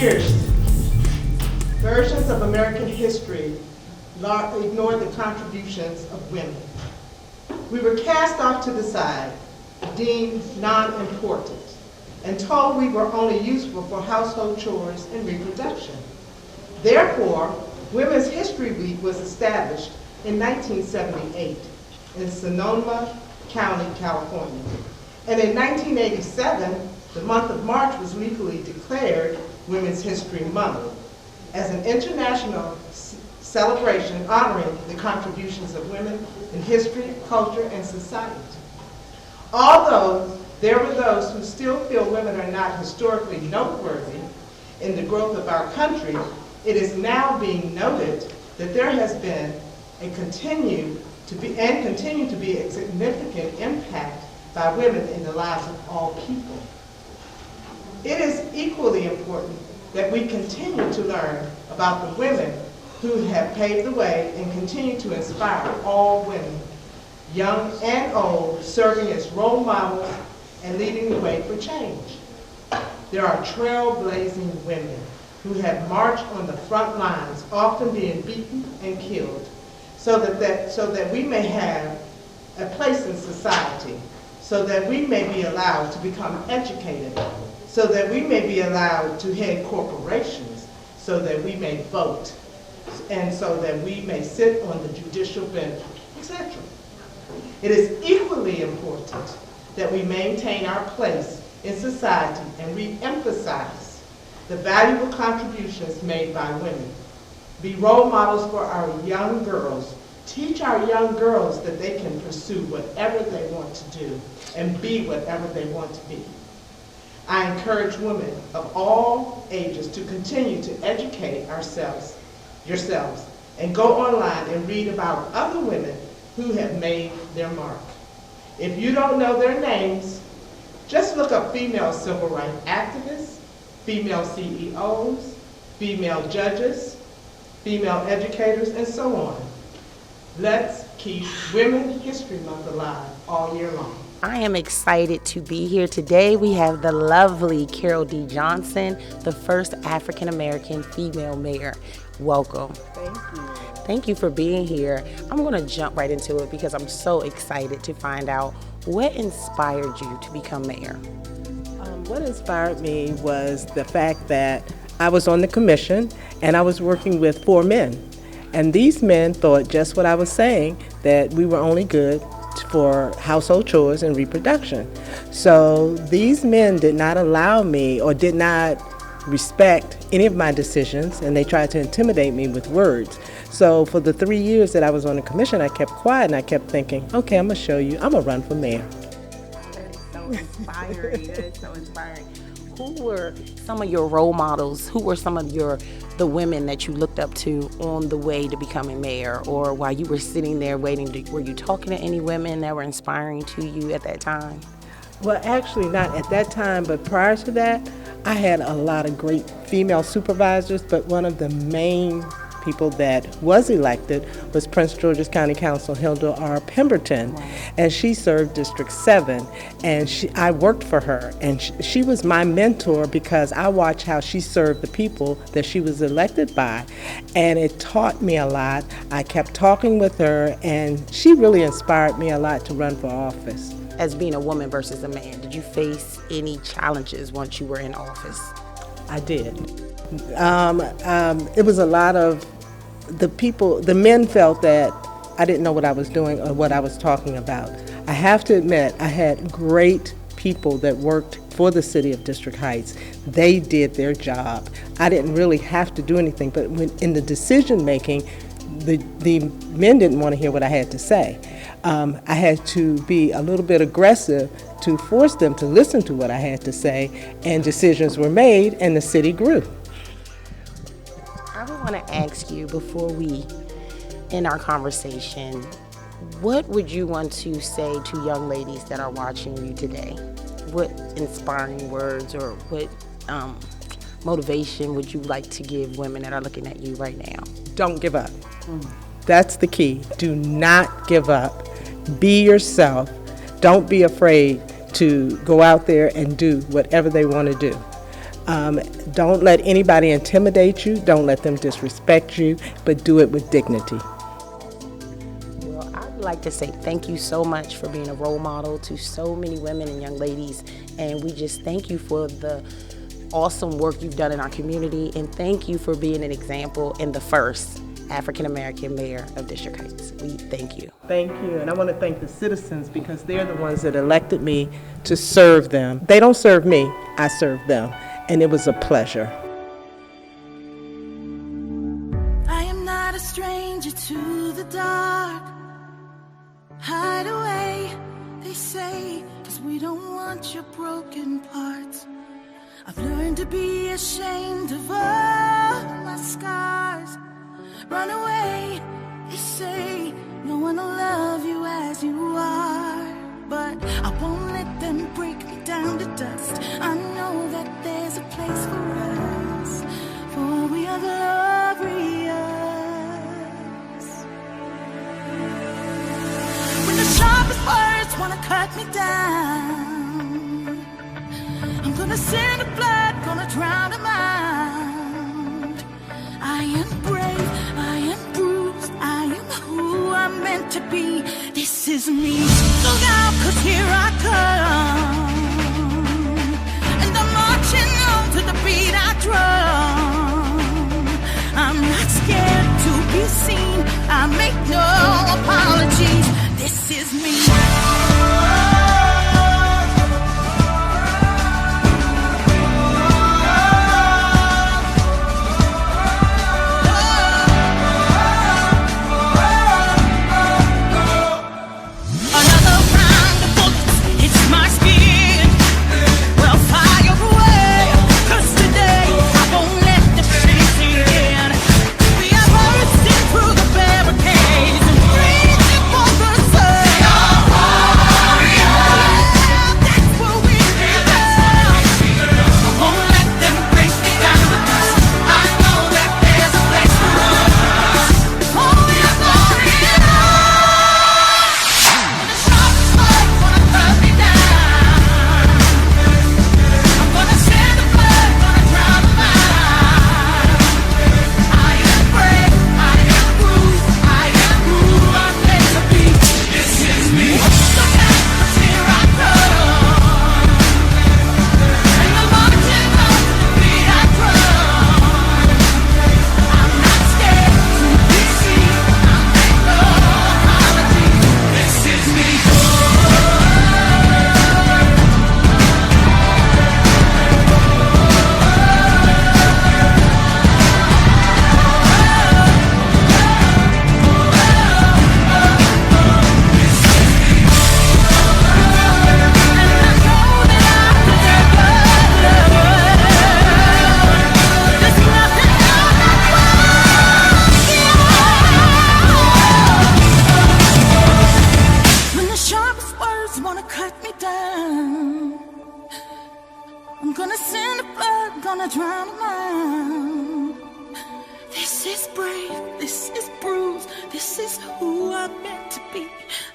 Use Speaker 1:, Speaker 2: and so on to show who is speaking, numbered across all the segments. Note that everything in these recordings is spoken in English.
Speaker 1: years, versions of American history ignored the contributions of women. We were cast off to the side, deemed non-important, and told we were only useful for household chores and reproduction. Therefore, Women's History Week was established in 1978 in Sonoma County, California. And in 1987, the month of March was legally declared Women's History Month as an international celebration honoring the contributions of women in history, culture, and society. Although there were those who still feel women are not historically noteworthy in the growth of our country, it is now being noted that there has been a continue to be a significant impact by women in the lives of all people. It is equally important that we continue to learn about the women who have paved the way and continue to inspire all women, young and old, serving as role models and leading the way for change. There are trailblazing women who have marched on the front lines, often being beaten and killed, so that we may have a place in society, so that we may be allowed to become educated, so that we may be allowed to head corporations, so that we may vote, and so that we may sit on the judicial bench, etc. It is equally important that we maintain our place in society and re-emphasize the valuable contributions made by women. Be role models for our young girls. Teach our young girls that they can pursue whatever they want to do and be whatever they want to be. I encourage women of all ages to continue to educate yourselves, and go online and read about other women who have made their mark. If you don't know their names, just look up female civil rights activists, female CEOs, female judges, female educators, and so on. Let's keep Women's History Month alive all year long.
Speaker 2: I am excited to be here today. We have the lovely Carol D. Johnson, the first African-American female mayor. Welcome.
Speaker 1: Thank you.
Speaker 2: Thank you for being here. I'm going to jump right into it because I'm so excited to find out what inspired you to become mayor.
Speaker 3: What inspired me was the fact that I was on the commission and I was working with 4 men. And these men thought just what I was saying, that we were only good for household chores and reproduction. So these men did not allow me or did not respect any of my decisions, and they tried to intimidate me with words. So for the 3 years that I was on the commission, I kept quiet and I kept thinking, okay, I'm gonna show you, I'm gonna run for mayor.
Speaker 2: That is so inspiring. That is so inspiring. Who were some of your role models? Who were some of the women that you looked up to on the way to becoming mayor, or while you were sitting there waiting? Were you talking to any women that were inspiring to you at that time?
Speaker 3: Well, actually not at that time, but prior to that, I had a lot of great female supervisors, but one of the main people that was elected was Prince George's County Council Hilda R. Pemberton. Wow. And she served District 7, and I worked for her, and she was my mentor because I watched how she served the people that she was elected by, and it taught me a lot. I kept talking with her, and she really inspired me a lot to run for office.
Speaker 2: As being a woman versus a man, did you face any challenges once you were in office?
Speaker 3: I did. It was a lot of the men felt that I didn't know what I was doing or what I was talking about. I have to admit, I had great people that worked for the city of District Heights. They did their job. I didn't really have to do anything, but when in the decision making, the men didn't want to hear what I had to say. I had to be a little bit aggressive to force them to listen to what I had to say, and decisions were made and the city grew.
Speaker 2: I would want to ask you before we end our conversation, what would you want to say to young ladies that are watching you today? What inspiring words or what motivation would you like to give women that are looking at you right now?
Speaker 3: Don't give up. That's the key. Do not give up. Be yourself. Don't be afraid to go out there and do whatever they want to do. Don't let anybody intimidate you. Don't let them disrespect you, but do it with dignity.
Speaker 2: Well, I'd like to say thank you so much for being a role model to so many women and young ladies. And we just thank you for the awesome work you've done in our community. And thank you for being an example and the first African-American mayor of District Heights. We thank you.
Speaker 3: Thank you. And I want to thank the citizens because they're the ones that elected me to serve them. They don't serve me, I serve them. And it was a pleasure.
Speaker 4: I am not a stranger to the dark. Hide away, they say, 'cause we don't want your broken parts. I've learned to be ashamed of all my scars. Run away, they say, no one will love you as you are. But I won't let them break me down to dust. I know that there's a place for us, for we are glorious. When the sharpest words wanna cut me down, I'm gonna send a flood, gonna drown them out. I am brave, I am bruised, I am who I'm meant to be. This is me. Look out, 'cause here I come. And I'm marching on to the beat I drum. I'm not scared to be seen, I make no apologies. This is me.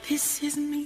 Speaker 4: This is me.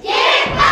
Speaker 5: Get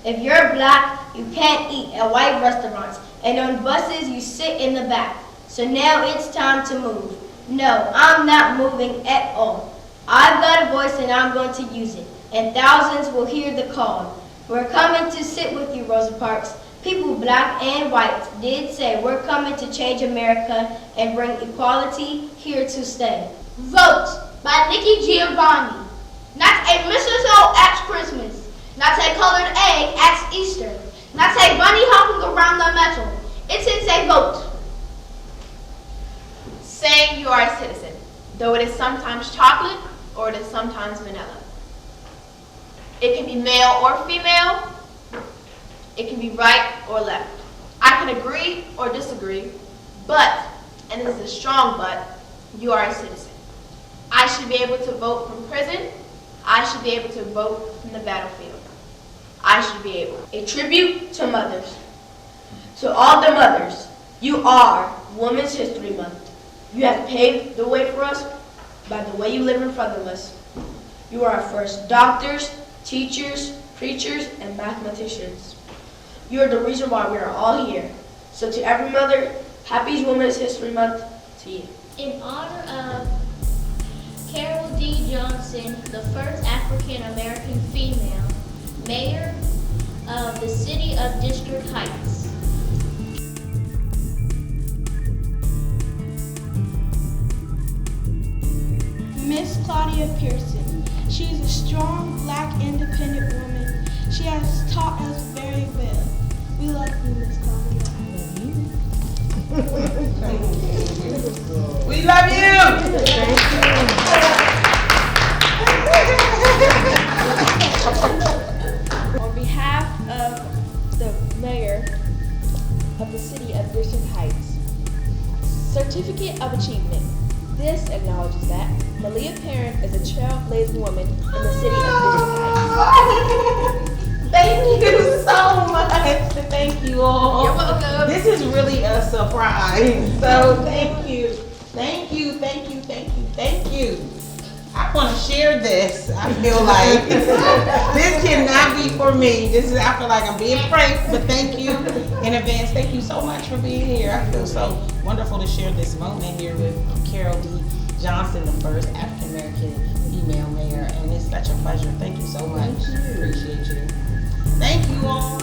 Speaker 5: If you're black, you can't eat at white restaurants, and on buses you sit in the back. So now it's time to move. No, I'm not moving at all. I've got a voice and I'm going to use it, and thousands will hear the call. We're coming to sit with you, Rosa Parks. People black and white did say we're coming to change America and bring equality here to stay.
Speaker 6: Vote by Nikki Giovanni. Not a mistletoe at Christmas. Not a colored egg at Easter. Not a bunny hopping around the metal. It is a vote.
Speaker 7: Saying you are a citizen, though it is sometimes chocolate or it is sometimes vanilla. It can be male or female. It can be right or left. I can agree or disagree, but, and this is a strong but, you are a citizen. I should be able to vote from prison. I should be able to vote from the battlefield. I should be able.
Speaker 5: A tribute to mothers. To all the mothers, you are Women's History Month. You have paved the way for us by the way you live in front of us. You are our first doctors, teachers, preachers, and mathematicians. You are the reason why we are all here. So to every mother, happy Women's History Month to you.
Speaker 8: In honor of
Speaker 5: Johnson, the first African American female mayor of the city of District Heights.
Speaker 8: Miss Claudia Pearson. She is a strong, black, independent woman. She has taught us very well. We love you, Miss Claudia.
Speaker 2: We love you.
Speaker 9: On behalf of the mayor of the city of District Heights, Certificate of Achievement. This acknowledges that Malia Parent is a trailblazing woman in the city of District Heights.
Speaker 2: Thank you so much. Thank you all.
Speaker 7: You're welcome.
Speaker 2: This is really a surprise. So thank you. Thank you, thank you, thank you, thank you. I want to share this. I feel like this cannot be for me. I feel like I'm being pranked, but thank you in advance. Thank you so much for being here. I feel so wonderful to share this moment here with Carol D. Johnson, the first African American female mayor, and it's such a pleasure. Thank you so much. Appreciate you. Thank you all.